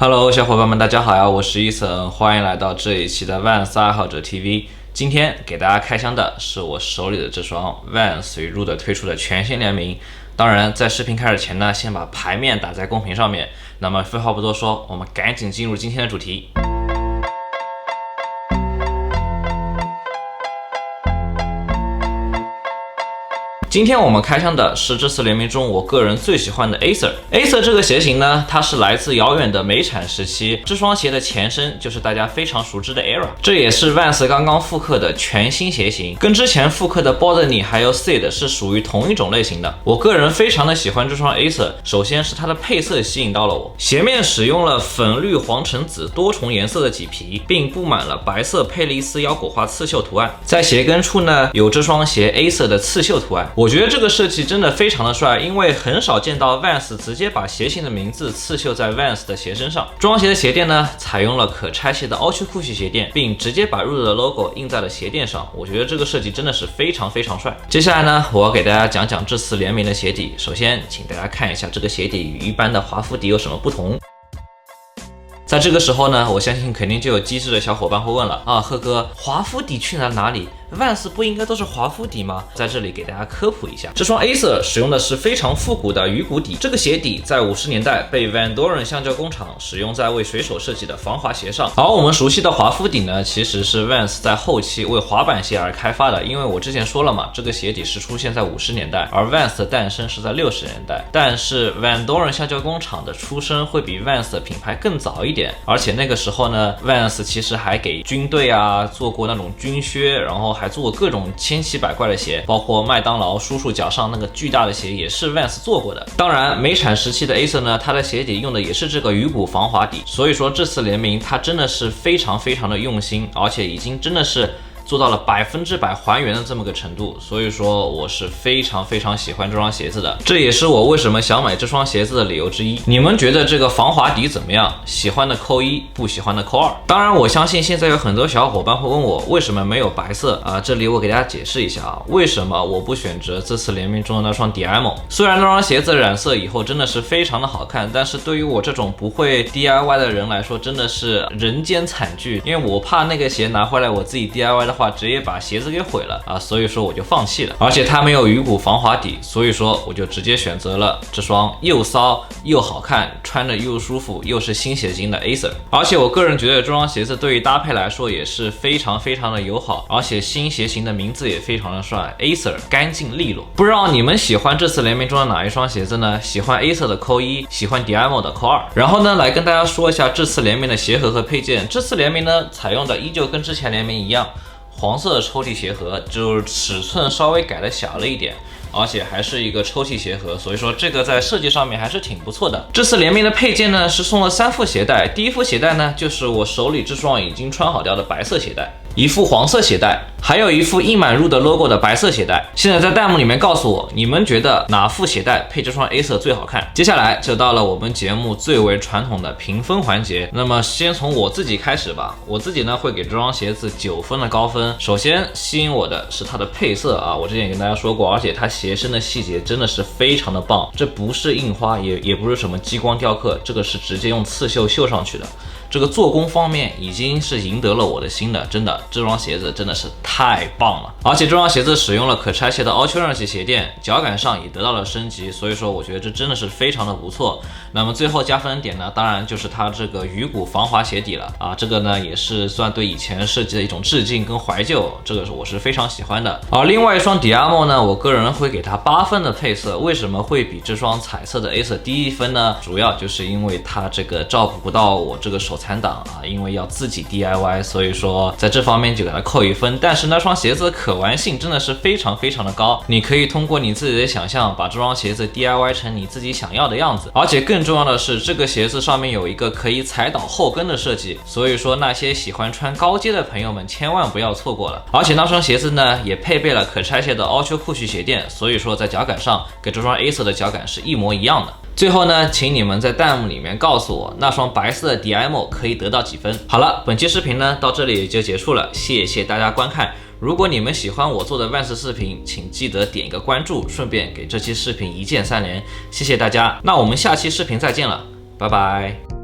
Hello， 小伙伴们，大家好呀！我是伊森，欢迎来到这一期的 Vans 爱好者 TV。今天给大家开箱的是我手里的这双 Vans 与 Rude 推出的全新联名。当然，在视频开始前呢，先把牌面打在公屏上面。那么废话不多说，我们赶紧进入今天的主题。今天我们开箱的是这次联名中我个人最喜欢的 Acer 这个鞋型呢，它是来自遥远的美产时期，这双鞋的前身就是大家非常熟知的 Era， 这也是 Vans 刚刚复刻的全新鞋型，跟之前复刻的 Bodeny 还有 Seed 是属于同一种类型的。我个人非常的喜欢这双 Acer， 首先是它的配色吸引到了我，鞋面使用了粉绿黄橙紫多重颜色的麂皮，并布满了白色佩利斯腰果花刺绣图案，在鞋跟处呢有这双鞋 Acer 的刺绣图案。我觉得这个设计真的非常的帅，因为很少见到 Vans 直接把鞋型的名字刺绣在 Vans 的鞋身上。这双鞋的鞋垫呢，采用了可拆卸的凹曲裤系鞋垫，并直接把 Rude 的 logo 印在了鞋垫上。我觉得这个设计真的是非常帅。接下来呢，我要给大家讲讲这次联名的鞋底。首先，请大家看一下这个鞋底与一般的华夫底有什么不同。在这个时候呢，我相信肯定就有机智的小伙伴会问了啊，贺哥，华夫底去了哪里？Vans 不应该都是华夫底吗？在这里给大家科普一下，这双 Acer 使用的是非常复古的鱼骨底，这个鞋底在50年代被 Van Doren 橡胶工厂使用在为水手设计的防滑鞋上。而我们熟悉的华夫底呢，其实是 Vans 在后期为滑板鞋而开发的，因为我之前说了嘛，这个鞋底是出现在50年代，而 Vans 的诞生是在60年代。但是 Van Doren 橡胶工厂的出生会比 Vans 的品牌更早一点，而且那个时候呢 ，Vans 其实还给军队啊做过那种军靴，然后还做过各种千奇百怪的鞋，包括麦当劳叔叔脚上那个巨大的鞋也是 Vans 做过的。当然，美产时期的 Acer 呢，它的鞋底用的也是这个鱼骨防滑底，所以说这次联名它真的是非常的用心，而且已经真的是做到了100%还原的这么个程度，所以说我是非常喜欢这双鞋子的，这也是我为什么想买这双鞋子的理由之一。你们觉得这个防滑底怎么样？喜欢的扣1，不喜欢的扣2。当然，我相信现在有很多小伙伴会问我为什么没有白色啊？这里我给大家解释一下啊，为什么我不选择这次联名中的那双 Diamo？ 虽然那双鞋子染色以后真的是非常的好看，但是对于我这种不会 DIY 的人来说，真的是人间惨剧，因为我怕那个鞋拿回来我自己 DIY 的话，直接把鞋子给毁了啊，所以说我就放弃了。而且它没有鱼骨防滑底，所以说我就直接选择了这双又骚又好看，穿着又舒服，又是新鞋型的 Acer。而且我个人觉得这双鞋子对于搭配来说也是非常的友好，而且新鞋型的名字也非常的帅 ，Acer 干净利落。不知道你们喜欢这次联名中的哪一双鞋子呢？喜欢 Acer 的扣1，喜欢 Diamo 的扣2。然后呢，来跟大家说一下这次联名的鞋盒和配件。这次联名呢，采用的依旧跟之前联名一样。黄色的抽屉鞋盒，就是尺寸稍微改的小了一点，而且还是一个抽屉鞋盒，所以说这个在设计上面还是挺不错的。这次联名的配件呢是送了3副鞋带，第一副鞋带呢就是我手里这双已经穿好掉的白色鞋带，一副黄色鞋带，还有一副印满 Rude logo 的白色鞋带。现在在弹幕里面告诉我，你们觉得哪副鞋带配这双 Acer 最好看？接下来就到了我们节目最为传统的评分环节。那么先从我自己开始吧，我自己呢会给这双鞋子9分的高分。首先吸引我的是它的配色啊，我之前也跟大家说过，而且它鞋身的细节真的是非常的棒，这不是印花，也不是什么激光雕刻，这个是直接用刺绣绣上去的。这个做工方面已经是赢得了我的心的，真的，这双鞋子真的是太棒了。而且这双鞋子使用了可拆卸的凹曲刃系鞋垫，脚感上也得到了升级，所以说我觉得这真的是非常的不错。那么最后加分点呢，当然就是它这个鱼骨防滑鞋底了啊，这个呢也是算对以前设计的一种致敬跟怀旧，这个我是非常喜欢的。而另外一双 Diamo 呢，我个人会给它8分的配色，为什么会比这双彩色的 Acer 低1分呢？主要就是因为它这个照顾不到我这个手残党啊，因为要自己 DIY， 所以说在这方面就给它扣1分。但是那双鞋子的可玩性真的是非常的高，你可以通过你自己的想象把这双鞋子 DIY 成你自己想要的样子。而且更重要的是，这个鞋子上面有一个可以踩倒后跟的设计，所以说那些喜欢穿高阶的朋友们千万不要错过了。而且那双鞋子呢也配备了可拆卸的凹曲裤系鞋垫，所以说在脚感上跟这双 Acer 的脚感是一模一样的。最后呢，请你们在弹幕里面告诉我，那双白色的 Diamo 可以得到几分？好了，本期视频呢到这里也就结束了，谢谢大家观看。如果你们喜欢我做的Vans视频，请记得点一个关注，顺便给这期视频一键3连，谢谢大家。那我们下期视频再见了，拜拜。